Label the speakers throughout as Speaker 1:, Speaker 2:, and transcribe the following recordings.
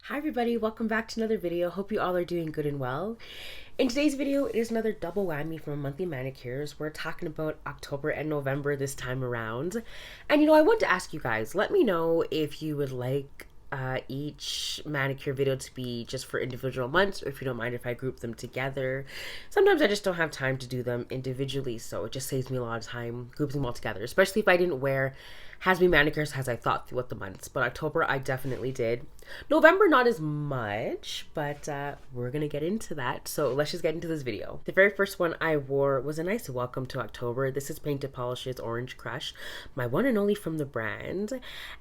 Speaker 1: Hi everybody, welcome back to another video. Hope you all are doing good and well. In today's video, it is another double whammy from Monthly Manicures. We're talking about October and November this time around. And I want to ask you guys, let me know if you would like each manicure video to be just for individual months, or if you don't mind if I group them together. Sometimes I just don't have time to do them individually, so it just saves me a lot of time grouping them all together, especially if I didn't wear as many manicures as I thought throughout the months. But October I definitely did. November not as much, but we're gonna get into that, so let's just get into this video. The very first one I wore was a nice welcome to October. This is Painted Polish's Orange Crush, my one and only from the brand.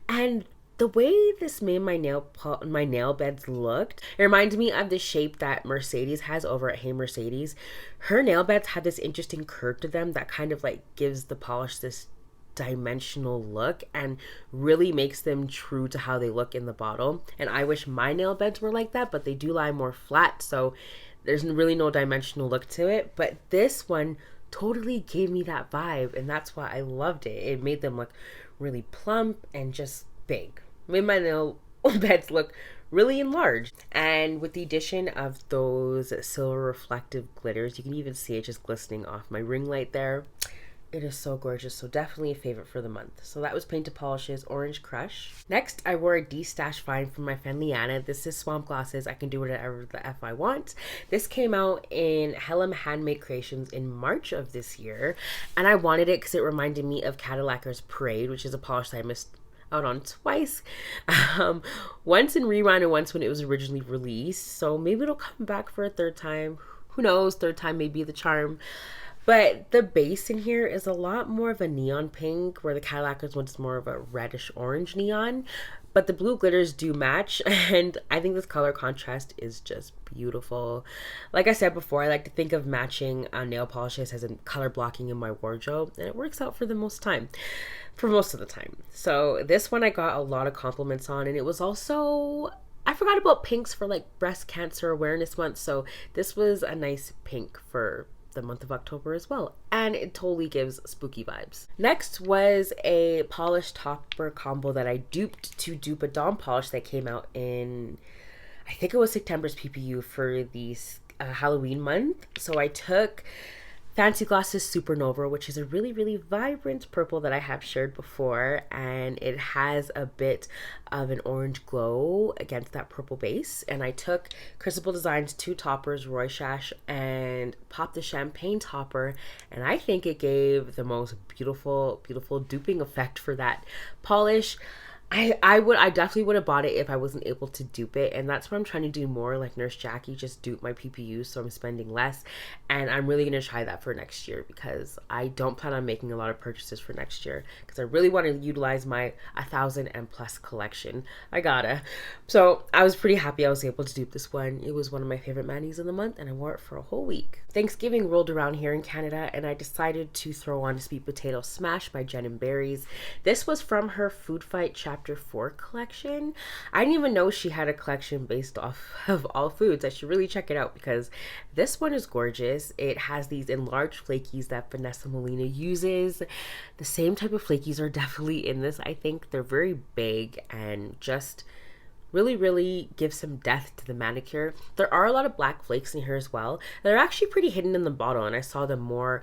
Speaker 1: And the way this made my nail beds looked, it reminded me of the shape that Mercedes has over at Hey Mercedes. Her nail beds have this interesting curve to them that kind of like gives the polish this dimensional look and really makes them true to how they look in the bottle. And I wish my nail beds were like that, but they do lie more flat, so there's really no dimensional look to it. But this one totally gave me that vibe, and that's why I loved it. It made them look really plump and just big. Made my nail beds look really enlarged. And with the addition of those silver reflective glitters, you can even see it just glistening off my ring light there. It is so gorgeous, so definitely a favorite for the month. So that was Painted Polish's Orange Crush. Next, I wore a D-Stash Fine from my friend Leanna. This is Swamp Glosses. I can do whatever the F I want. This came out in Helm Handmade Creations in March of this year, and I wanted it because it reminded me of Cadillacquer's Parade, which is a polish that I missed out on twice, once in Rewind and once when it was originally released, so maybe it'll come back for a third time. Who knows, third time may be the charm. But the base in here is a lot more of a neon pink, where the Cadillacquer's one's more of a reddish orange neon, but the blue glitters do match, and I think this color contrast is just beautiful. Like I said before, I like to think of matching nail polishes as in color blocking in my wardrobe, and it works out for most of the time. So this one I got a lot of compliments on, and it was also, I forgot about pinks for like Breast Cancer Awareness Month, so this was a nice pink for the month of October as well, and it totally gives spooky vibes. Next was a polish topper combo that I duped to dupe a Dawn polish that came out in, I think it was September's PPU for the Halloween month. So I took Fancy Gloss's Supernova, which is a really, really vibrant purple that I have shared before, and it has a bit of an orange glow against that purple base. And I took Krisable Designs 2 toppers, Rorschach, and popped the champagne topper, and I think it gave the most beautiful, beautiful duping effect for that polish. I definitely would have bought it if I wasn't able to dupe it, and that's what I'm trying to do more, like Nurse Jackie, just dupe my PPU so I'm spending less. And I'm really going to try that for next year, because I don't plan on making a lot of purchases for next year, because I really want to utilize my 1,000 and plus collection. So I was pretty happy I was able to dupe this one. It was one of my favorite manis of the month, and I wore it for a whole week. Thanksgiving rolled around here in Canada, and I decided to throw on Sweet Potato Smash by Jen and Berries. This was from her Food Fight Chapter 4 collection. I didn't even know she had a collection based off of all foods. I should really check it out, because this one is gorgeous. It has these enlarged flakies that Vanessa Molina uses. The same type of flakies are definitely in this. I think they're very big and just really, really give some depth to the manicure. There are a lot of black flakes in here as well. They're actually pretty hidden in the bottle, and I saw them more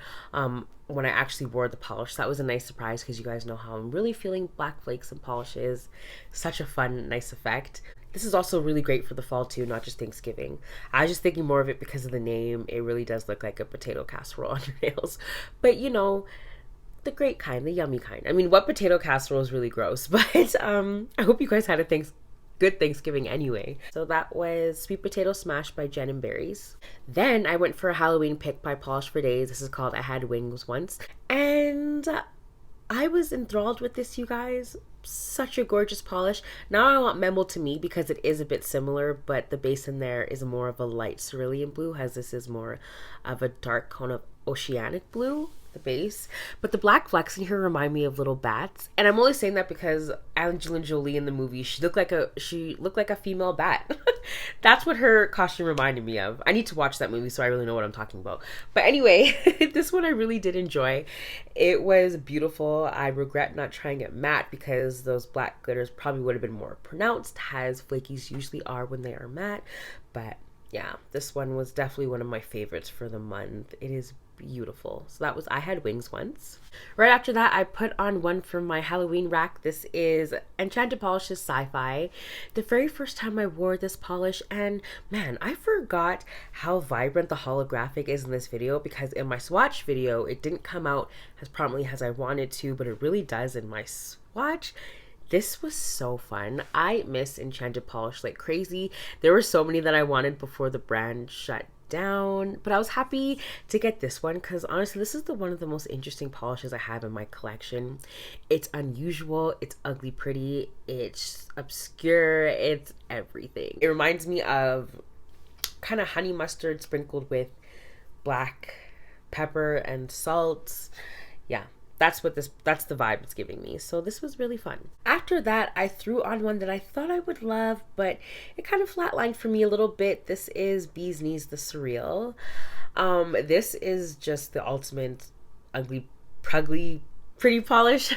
Speaker 1: when I actually wore the polish. That was a nice surprise, because you guys know how I'm really feeling black flakes and polishes. Such a fun, nice effect. This is also really great for the fall too, not just Thanksgiving. I was just thinking more of it because of the name. It really does look like a potato casserole on your nails. But the great kind, the yummy kind. I mean, what potato casserole is really gross, but I hope you guys had a good Thanksgiving anyway. So that was Sweet Potato Smash by Jen and Berries. Then I went for a Halloween pick by Polish for Days. This is called I Had Wings Once, and I was enthralled with this, you guys. Such a gorgeous polish. Now I want Memo to Me, because it is a bit similar, but the base in there is more of a light cerulean blue, as this is more of a dark kind of oceanic blue, the base. But the black flecks in here remind me of little bats, and I'm only saying that because Angelina Jolie in the movie, she looked like a female bat. That's what her costume reminded me of. I need to watch that movie so I really know what I'm talking about. But anyway, this one I really did enjoy. It was beautiful. I regret not trying it matte because those black glitters probably would have been more pronounced, as flakies usually are when they are matte. But yeah, this one was definitely one of my favorites for the month. It is beautiful. So that was I Had Wings once. Right after that, I put on one from my Halloween rack. This is Enchanted Polishes Sci-Fi. The very first time I wore this polish, and man, I forgot how vibrant the holographic is in this video, because in my swatch video it didn't come out as prominently as I wanted to, but it really does in my swatch. This was so fun. I miss Enchanted Polish like crazy. There were so many that I wanted before the brand shut down, but I was happy to get this one because honestly this is one of the most interesting polishes I have in my collection. It's unusual, it's ugly pretty, it's obscure, it's everything. It reminds me of kind of honey mustard sprinkled with black pepper and salt. Yeah, that's the vibe it's giving me. So this was really fun. After that, I threw on one that I thought I would love, but it kind of flatlined for me a little bit. This is Bee's Knees, the Surreal. This is just the ultimate ugly, prugly, pretty polish.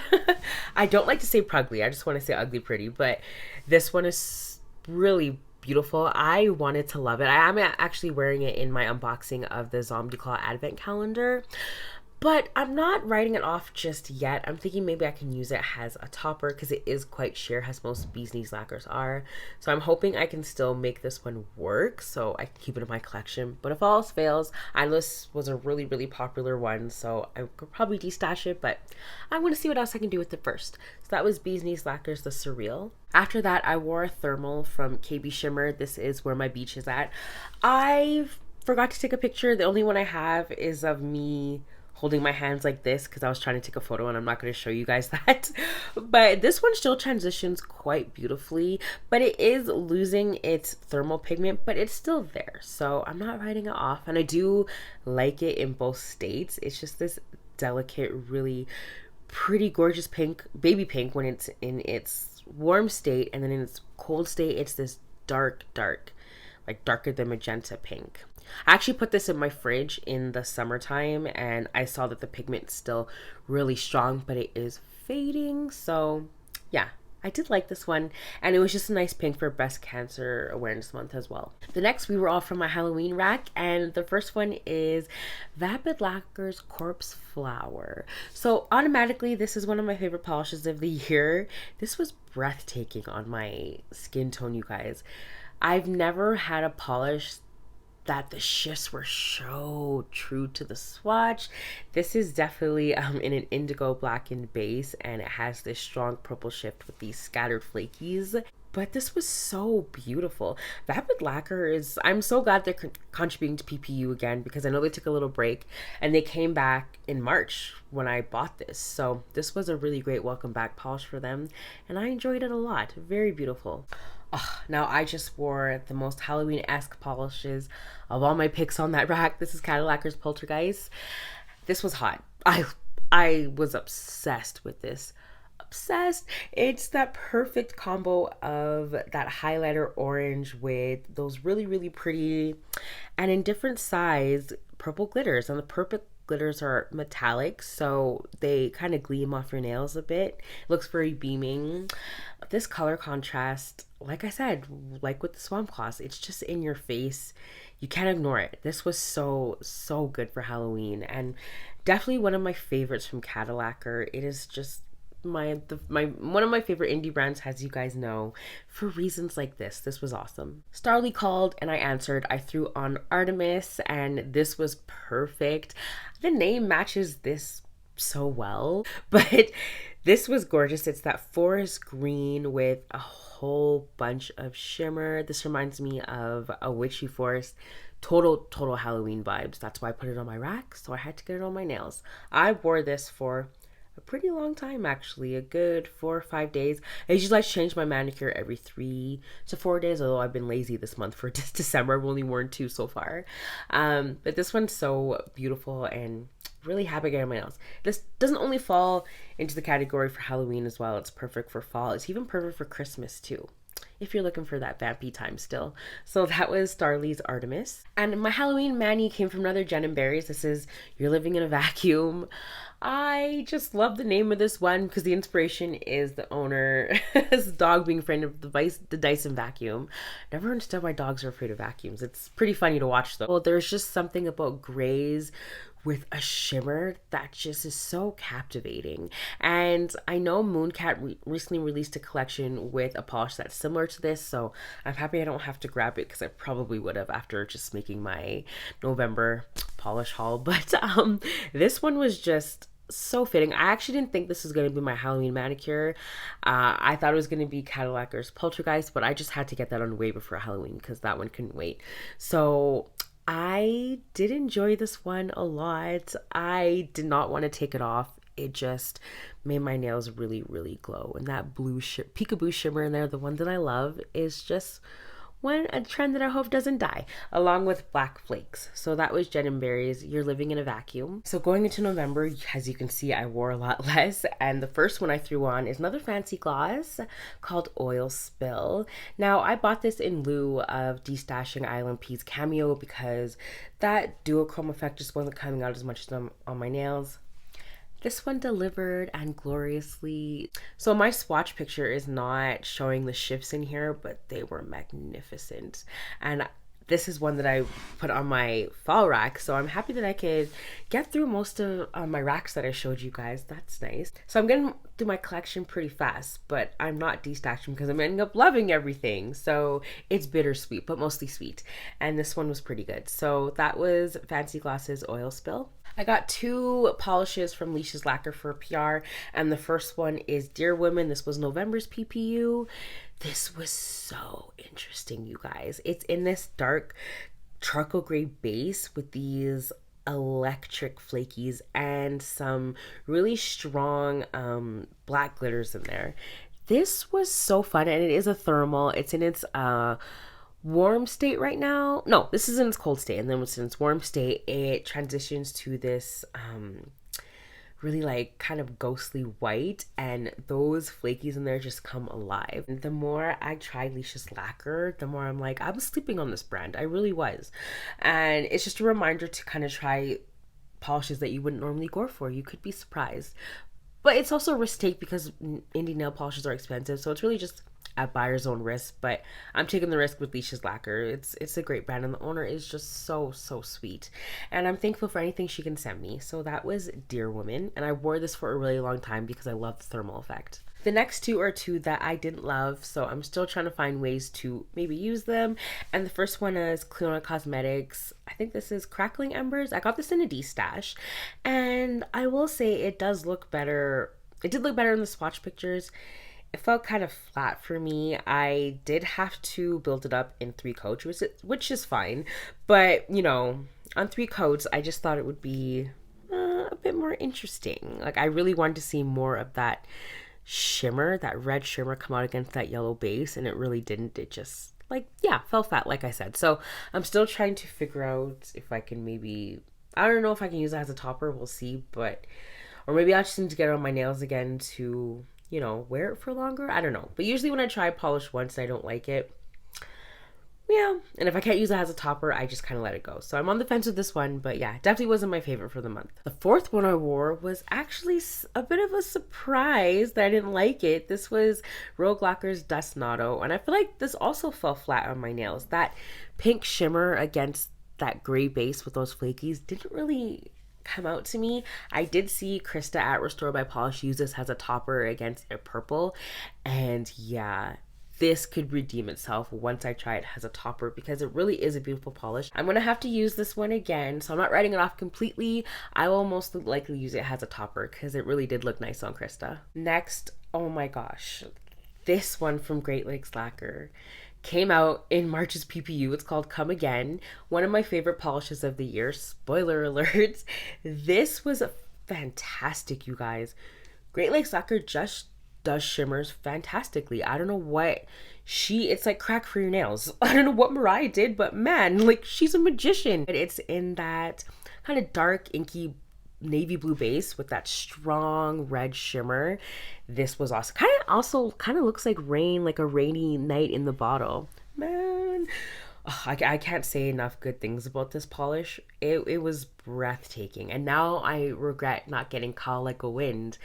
Speaker 1: I don't like to say prugly. I just want to say ugly pretty, but this one is really beautiful. I wanted to love it. I am actually wearing it in my unboxing of the Zombie Claw Advent Calendar. But I'm not writing it off just yet. I'm thinking maybe I can use it as a topper because it is quite sheer, as most Bee's Knees lacquers are. So I'm hoping I can still make this one work so I can keep it in my collection. But if all else fails, I know this was a really, really popular one, so I could probably destash it, but I'm going to see what else I can do with it first. So that was Bee's Knees Lacquers, the Surreal. After that, I wore a thermal from KB Shimmer. This is Where My Beach Is At. I forgot to take a picture. The only one I have is of me holding my hands like this because I was trying to take a photo and I'm not going to show you guys that. But this one still transitions quite beautifully, but it is losing its thermal pigment, but it's still there. So I'm not writing it off, and I do like it in both states. It's just this delicate, really pretty, gorgeous pink, baby pink when it's in its warm state, and then in its cold state, it's this dark, like darker than magenta pink. I actually put this in my fridge in the summertime and I saw that the pigment's still really strong, but it is fading. So yeah, I did like this one, and it was just a nice pink for Breast Cancer Awareness Month as well. The next, we were all from my Halloween rack, and the first one is Vapid Lacquer's Corpse Flower. So automatically, this is one of my favorite polishes of the year. This was breathtaking on my skin tone, you guys. I've never had a polish that the shifts were so true to the swatch. This is definitely in an indigo blackened base, and it has this strong purple shift with these scattered flakies. But this was so beautiful. Vapid Lacquer is, I'm so glad they're contributing to PPU again, because I know they took a little break and they came back in March when I bought this. So this was a really great welcome back polish for them, and I enjoyed it a lot. Very beautiful. Oh, now I just wore the most Halloween-esque polishes of all my picks on that rack. This is Cadillacquer's Poltergeist. This was hot. I was obsessed with this. Obsessed. It's that perfect combo of that highlighter orange with those really, really pretty and in different size purple glitters. And the purple glitters are metallic, so they kind of gleam off your nails a bit. It looks very beaming. This color contrast, like I said, like with the Swamp Claws, it's just in your face. You can't ignore it. This was so good for Halloween, and definitely one of my favorites from Cadillacquer. It is just one of my favorite indie brands, as you guys know, for reasons like this. This was awesome. Starrily called and I answered. I threw on Artemis, and this was perfect. The name matches this so well, but this was gorgeous. It's that forest green with a whole bunch of shimmer. This reminds me of a witchy forest. Total Halloween vibes. That's why I put it on my rack, so I had to get it on my nails. I wore this for a pretty long time, actually, a good 4 or 5 days. I usually like to change my manicure every 3 to 4 days, although I've been lazy this month for December. I've only worn 2 so far. But this one's so beautiful and really happy getting my nails. This doesn't only fall into the category for Halloween as well. It's perfect for fall. It's even perfect for Christmas too. if you're looking for that vampy time still. So that was Starry's Artemis. And my Halloween mani came from another Jen and Berries. This is You're Living in a Vacuum. I just love the name of this one because the inspiration is the owner's dog being afraid of the Dyson vacuum. Never understood why dogs are afraid of vacuums. It's pretty funny to watch though. Well, there's just something about grays with a shimmer that just is so captivating. And I know Mooncat recently released a collection with a polish that's similar to this, so I'm happy I don't have to grab it because I probably would have after just making my November polish haul. But this one was just so fitting. I actually didn't think this was going to be my Halloween manicure. I thought it was going to be Cadillacquer's Poltergeist, but I just had to get that on way before Halloween because that one couldn't wait. So I did enjoy this one a lot. I did not want to take it off. It just made my nails really, really glow. And that blue peekaboo shimmer in there, the one that I love, is just a trend that I hope doesn't die, along with black flakes. So that was Jen and Berries, You're Living in a Vacuum. So going into November, as you can see, I wore a lot less. And the first one I threw on is another fancy gloss called Oil Spill. Now, I bought this in lieu of Destashing Island Peas Cameo because that duochrome effect just wasn't coming out as much on my nails. This one delivered and gloriously. So my swatch picture is not showing the shifts in here, but they were magnificent. And this is one that I put on my fall rack, so I'm happy that I could get through most of my racks that I showed you guys. That's nice. So I'm getting through my collection pretty fast, but I'm not destashing because I'm ending up loving everything. So it's bittersweet, but mostly sweet. And this one was pretty good. So that was Fancy Gloss's Oil Spill. I got two polishes from Leesha's Lacquer for PR, and the first one is Dear Women. This was November's PPU. This was so interesting, you guys. It's in this dark charcoal gray base with these electric flakies and some really strong black glitters in there. This was so fun, and it is a thermal. It's in its warm state right now. No, this is in its cold state, and then once in its warm state, it transitions to this really like kind of ghostly white, and those flakies in there just come alive. And the more I try Leesha's Lacquer, the more I'm like, I was sleeping on this brand. I really was. And it's just a reminder to kind of try polishes that you wouldn't normally go for. You could be surprised. But it's also a risk take because indie nail polishes are expensive, so it's really just at buyer's own risk. But I'm taking the risk with Leesha's Lacquer. It's a great brand, and the owner is just so sweet, and I'm thankful for anything she can send me. So that was Dear Woman, and I wore this for a really long time because I love the thermal effect. The next two are two that I didn't love, so I'm still trying to find ways to maybe use them. And the first one is Clionadh Cosmetics. I think this is Crackling Embers. I got this in a D-stash, and I will say it does look better. It did look better in the swatch pictures. It felt kind of flat for me. I did have to build it up in 3 coats, which is fine. But, you know, on 3 coats, I just thought it would be a bit more interesting. Like, I really wanted to see more of that shimmer, that red shimmer come out against that yellow base, and it really didn't. It just, like, yeah, fell flat, like I said. So I'm still trying to figure out if I can maybe, I don't know if I can use it as a topper. We'll see. But, or maybe I just need to get it on my nails again to, you know, wear it for longer. I don't know. But usually when I try polish once and I don't like it, yeah. And if I can't use it as a topper, I just kind of let it go. So I'm on the fence with this one, but yeah, definitely wasn't my favorite for the month. The fourth one I wore was actually a bit of a surprise that I didn't like it. This was Rogue Lacquer's Dustnado, and I feel like this also fell flat on my nails. That pink shimmer against that gray base with those flakies didn't really come out to me. I did see Krista at Restore by Polish use this as a topper against a purple, and yeah, this could redeem itself once I try it as a topper because it really is a beautiful polish. I'm gonna have to use this one again, so I'm not writing it off completely. I will most likely use it as a topper because it really did look nice on Krista. Next, oh my gosh, this one from Great Lakes Lacquer came out in March's PPU. It's called Come Again. One of my favorite polishes of the year. Spoiler alert. This was fantastic, you guys. Great Lakes Lacquer just does shimmers fantastically. I don't know what it's like crack for your nails. I don't know what Mariah did, but man, like, she's a magician. It's in that kind of dark, inky navy blue base with that strong red shimmer. This was awesome. Kind of looks like rain, like a rainy night in the bottle. Man, I can't say enough good things about this polish. It was breathtaking. And now I regret not getting Call Like a Wind,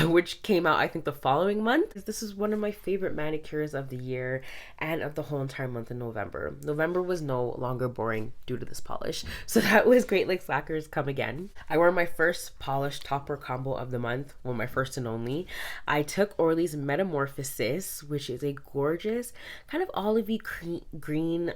Speaker 1: which came out, I think, the following month. This is one of my favorite manicures of the year and of the whole entire month of November. November was no longer boring due to this polish. So that was Great Lakes Lacquers Come Again. I wore my first polish topper combo of the month. Well, my first and only. I took Orly's Metamorphosis, which is a gorgeous kind of olivey green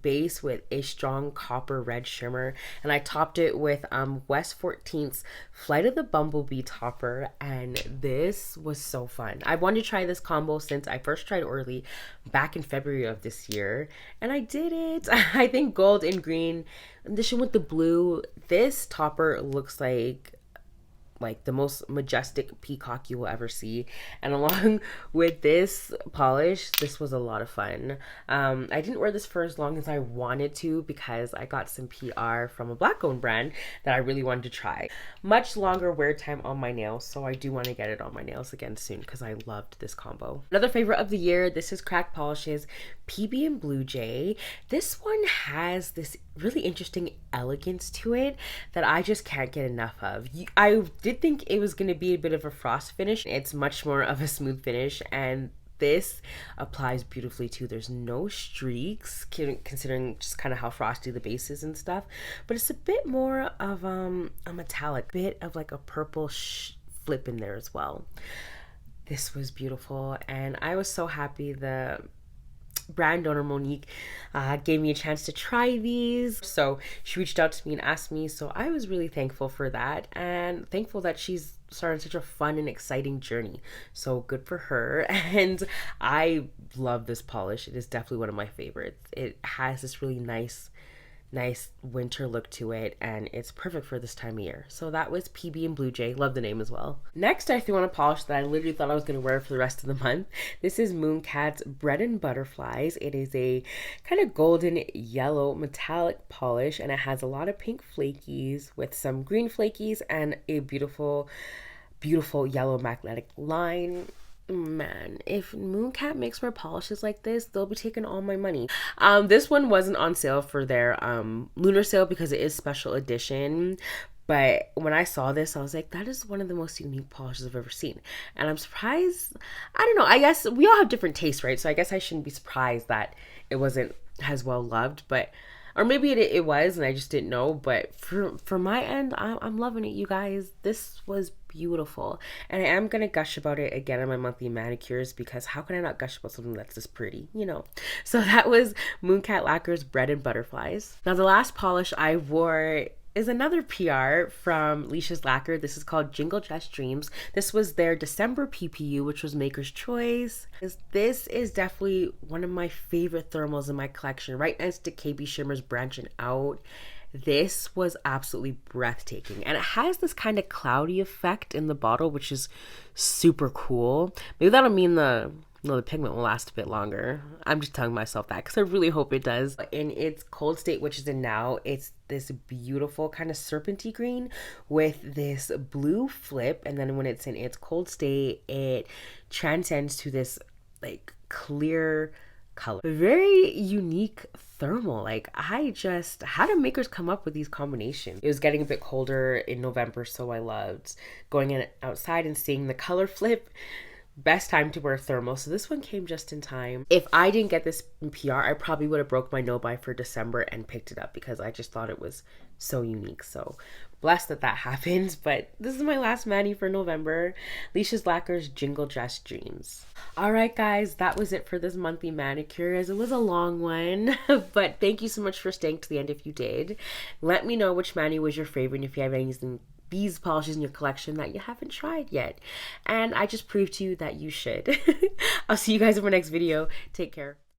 Speaker 1: base with a strong copper red shimmer, and I topped it with West 14th's Flight of the Bumblebee topper, and this was so fun. I wanted to try this combo since I first tried Orly back in February of this year, and I did it. I think gold and green in addition with the blue, this topper looks like the most majestic peacock you will ever see. And along with this polish, this was a lot of fun. I didn't wear this for as long as I wanted to because I got some PR from a black owned brand that I really wanted to try. Much longer wear time on my nails, so I do want to get it on my nails again soon because I loved this combo. Another favorite of the year, this is Crack Polishes PB and Blue Jay. This one has this really interesting elegance to it that I just can't get enough of. I did think it was going to be a bit of a frost finish. It's much more of a smooth finish, and this applies beautifully too. There's no streaks considering just kind of how frosty the base is and stuff, but it's a bit more of a metallic, bit of like a purple flip in there as well. This was beautiful, and I was so happy the brand owner Monique gave me a chance to try these. So she reached out to me and asked me, so I was really thankful for that, and thankful that she's started such a fun and exciting journey. So good for her. And I love this polish. It is definitely one of my favorites. It has this really nice winter look to it, and it's perfect for this time of year. So that was PB and Blue Jay. Love the name as well. Next, I threw on a polish that I literally thought I was going to wear for the rest of the month. This is Mooncat's Bread and Butterflies. It is a kind of golden yellow metallic polish, and it has a lot of pink flakies with some green flakies and a beautiful yellow magnetic line. Man, if Mooncat makes more polishes like this, they'll be taking all my money. This one wasn't on sale for their lunar sale because it is special edition. But when I saw this, I was like, that is one of the most unique polishes I've ever seen. And I'm surprised. I don't know. I guess we all have different tastes, right? So I guess I shouldn't be surprised that it wasn't as well loved. But or maybe it was and I just didn't know. But for my end, I'm loving it, you guys. This was beautiful. And I am going to gush about it again on my monthly manicures because how can I not gush about something that's this pretty, you know? So that was Mooncat Lacquer's Bread and Butterflies. Now the last polish I wore is another PR from Leesha's Lacquer. This is called Jingle Just Dreams. This was their December PPU, which was Maker's Choice. This is definitely one of my favorite thermals in my collection, right next to KB Shimmer's Branching Out. This was absolutely breathtaking, and it has this kind of cloudy effect in the bottle, which is super cool. Maybe that'll mean the pigment will last a bit longer. I'm just telling myself that because I really hope it does. In its cold state, which is in now, it's this beautiful kind of serpenty green with this blue flip, and then when it's in its cold state, it transcends to this like clear color. Very unique thermal. Like, how do makers come up with these combinations? It was getting a bit colder in November, so I loved going outside and seeing the color flip. Best time to wear thermal, so this one came just in time. If I didn't get this in PR, I probably would have broke my no buy for December and picked it up because I just thought it was so unique. So blessed that happened. But this is my last mani for November. Leesha's Lacquer's Jingle Just Dreams. All right, guys, that was it for this monthly manicures. It was a long one, but thank you so much for staying to the end if you did. Let me know which mani was your favorite and if you have anything these polishes in your collection that you haven't tried yet. And I just proved to you that you should. I'll see you guys in my next video. Take care.